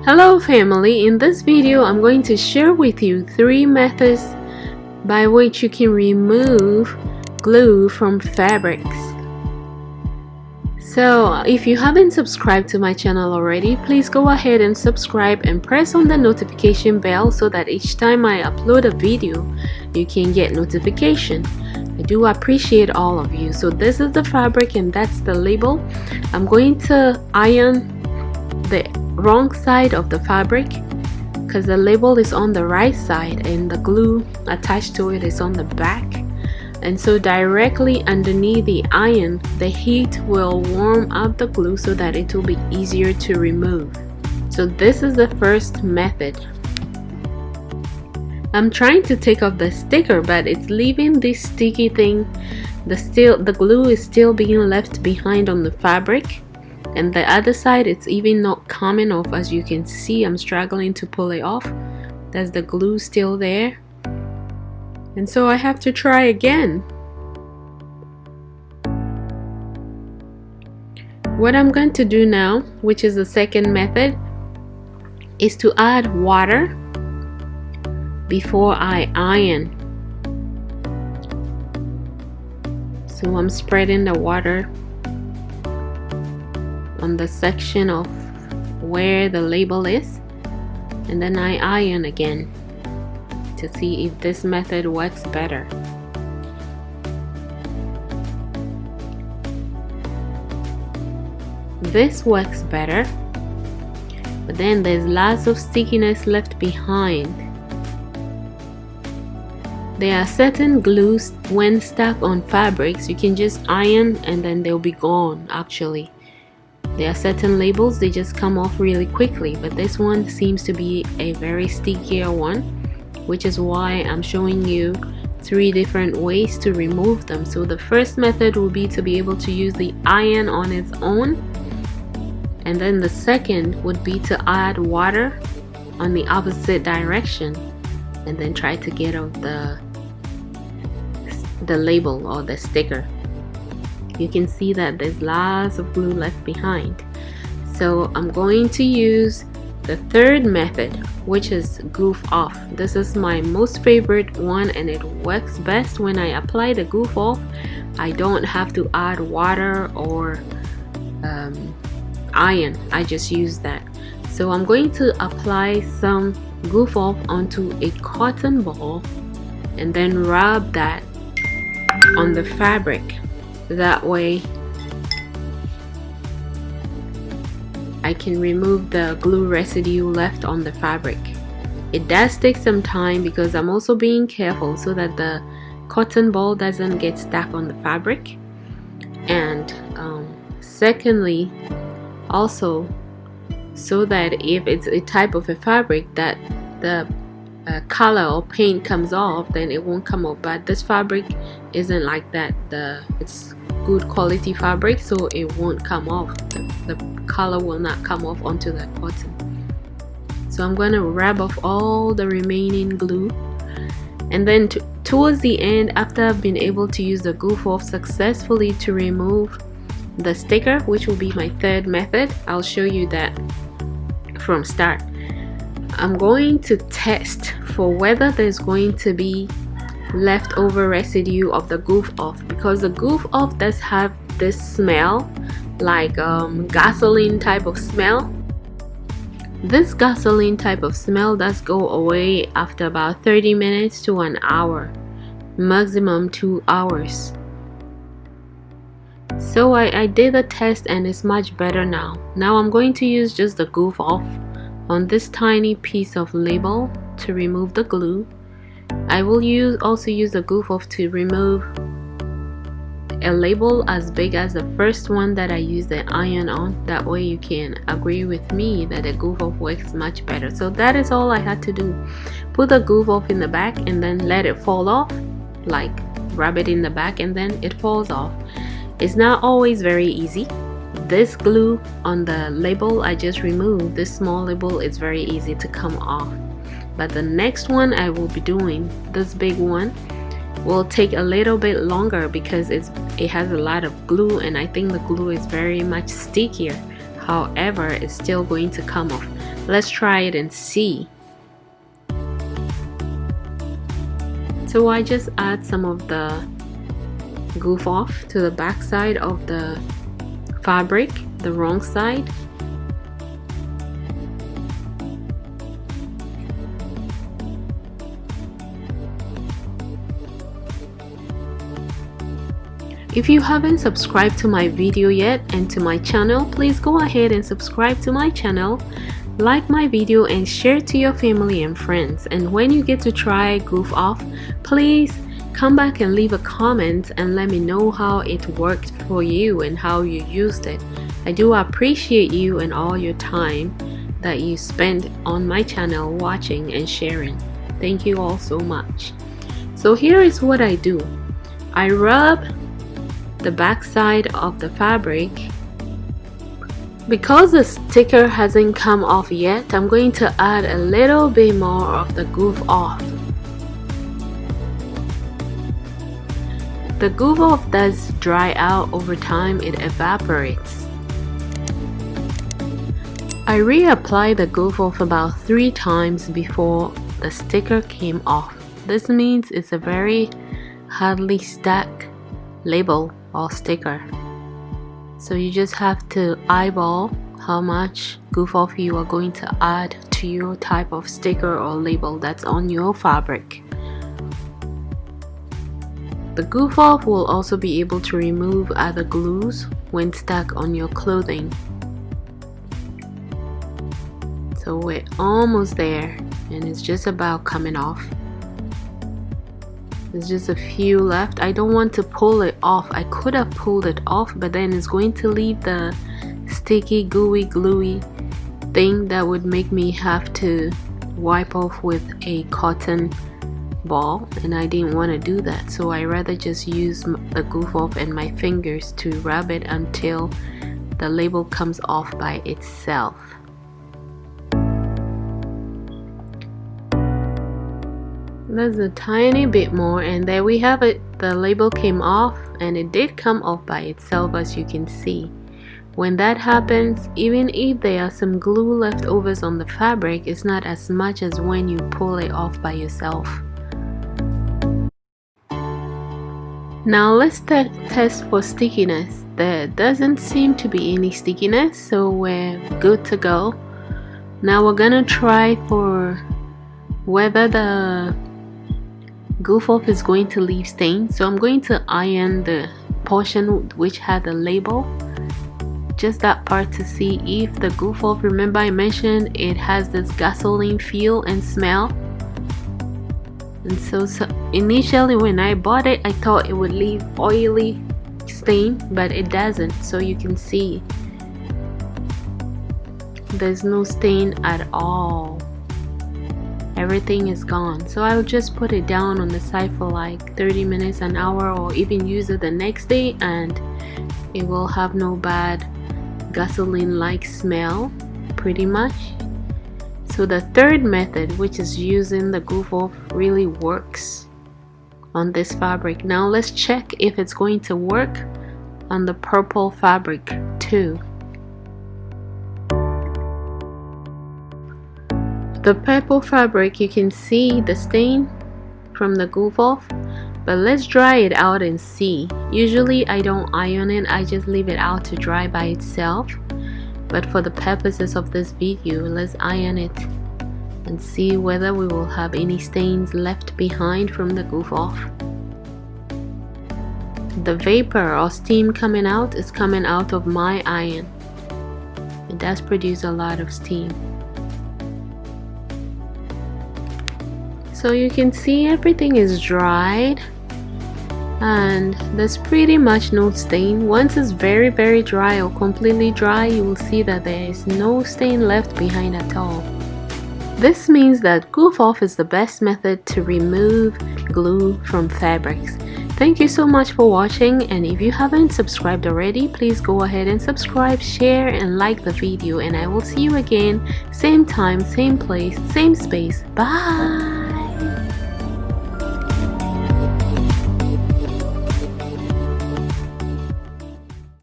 Hello family, in this video I'm going to share with you 3 methods by which you can remove glue from fabrics. So if you haven't subscribed to my channel already, please go ahead and subscribe and press on the notification bell so that each time I upload a video you can get notification. I do appreciate all of you. So this is the fabric and that's the label. I'm going to iron the wrong side of the fabric because the label is on the right side and the glue attached to it is on the back, and so directly underneath the iron the heat will warm up the glue so that it will be easier to remove. So this is the first method. I'm trying to take off the sticker, but it's leaving this sticky thing. The glue is still being left behind on the fabric, and the other side it's even not coming off. As you can see, I'm struggling to pull it off. There's the glue still there, and so I have to try again. What I'm going to do now, which is the second method, is to add water before I iron. So I'm spreading the water on the section of where the label is, and then I iron again to see if this method works better. This works better, but then there's lots of stickiness left behind. There are certain glues when stuck on fabrics you can just iron and then they'll be gone. Actually, there are certain labels, they just come off really quickly, but this one seems to be a very stickier one, which is why I'm showing you 3 different ways to remove them. So the first method will be to be able to use the iron on its own, and then the second would be to add water on the opposite direction and then try to get off the label or the sticker. You can see that there's lots of glue left behind. So I'm going to use the third method, which is goof off. This is my most favorite one and it works best when I apply the goof off. I don't have to add water or iron, I just use that. So I'm going to apply some goof off onto a cotton ball and then rub that on the fabric. That way I can remove the glue residue left on the fabric. It does take some time because I'm also being careful so that the cotton ball doesn't get stuck on the fabric, and secondly also so that if it's a type of a fabric that the color or paint comes off, then it won't come off. But this fabric isn't like that. It's good quality fabric, so it won't come off. The color will not come off onto the cotton. So I'm going to rub off all the remaining glue, and then towards the end, after I've been able to use the goof off successfully to remove the sticker, which will be my third method, I'll show you that from start. I'm going to test for whether there's going to be leftover residue of the goof off, because the goof off does have this smell like gasoline type of smell. This gasoline type of smell does go away after about 30 minutes to an hour, maximum 2 hours. So I did a test and it's much better now. Now I'm going to use just the goof off on this tiny piece of label to remove the glue. I will also use the goof off to remove a label as big as the first one that I used the iron on. That way you can agree with me that the goof off works much better. So that is all I had to do. Put the goof off in the back and then let it fall off, like rub it in the back and then it falls off. It's not always very easy. This glue on the label I just removed, this small label, is very easy to come off. But the next one I will be doing, this big one, will take a little bit longer because it has a lot of glue, and I think the glue is very much stickier. However, it's still going to come off. Let's try it and see. So I just add some of the goof off to the back side of the fabric, the wrong side. If you haven't subscribed to my video yet and to my channel, please go ahead and subscribe to my channel, like my video and share to your family and friends. And when you get to try goof off, please come back and leave a comment and let me know how it worked for you and how you used it. I do appreciate you and all your time that you spend on my channel watching and sharing. Thank you all so much. So here is what I do. I rub the back side of the fabric. Because the sticker hasn't come off yet, I'm going to add a little bit more of the goof off. The goof off does dry out over time, it evaporates. I reapply the goof off about 3 times before the sticker came off. This means it's a very hardly stuck label or sticker. So you just have to eyeball how much goof off you are going to add to your type of sticker or label that's on your fabric. The goof off will also be able to remove other glues when stuck on your clothing. So we're almost there and it's just about coming off. There's just a few left. I don't want to pull it off. I could have pulled it off, but then it's going to leave the sticky, gooey, gluey thing that would make me have to wipe off with a cotton ball, and I didn't want to do that. So I rather just use the goof off and my fingers to rub it until the label comes off by itself. There's a tiny bit more and there we have it. The label came off and it did come off by itself, as you can see. When that happens, even if there are some glue leftovers on the fabric, it's not as much as when you pull it off by yourself. Now let's test for stickiness. There doesn't seem to be any stickiness, so we're good to go. Now we're gonna try for whether the goof off is going to leave stains. So I'm going to iron the portion which had the label, just that part, to see if the goof off, remember I mentioned it has this gasoline feel and smell. And so initially when I bought it, I thought it would leave oily stain, but it doesn't. So you can see there's no stain at all. Everything is gone. So I would just put it down on the side for like 30 minutes, an hour, or even use it the next day, and it will have no bad gasoline like smell pretty much. So the third method, which is using the goof off, really works on this fabric. Now let's check if it's going to work on the purple fabric too. The purple fabric, you can see the stain from the goof off, but let's dry it out and see. Usually I don't iron it, I just leave it out to dry by itself, but for the purposes of this video, let's iron it and see whether we will have any stains left behind from the goof off. The vapor or steam coming out is coming out of my iron. It does produce a lot of steam. So you can see everything is dried and there's pretty much no stain. Once it's very dry or completely dry, you will see that there is no stain left behind at all. This means that goof off is the best method to remove glue from fabrics. Thank you so much for watching, and if you haven't subscribed already, please go ahead and subscribe, share and like the video, and I will see you again, same time, same place, same space. Bye!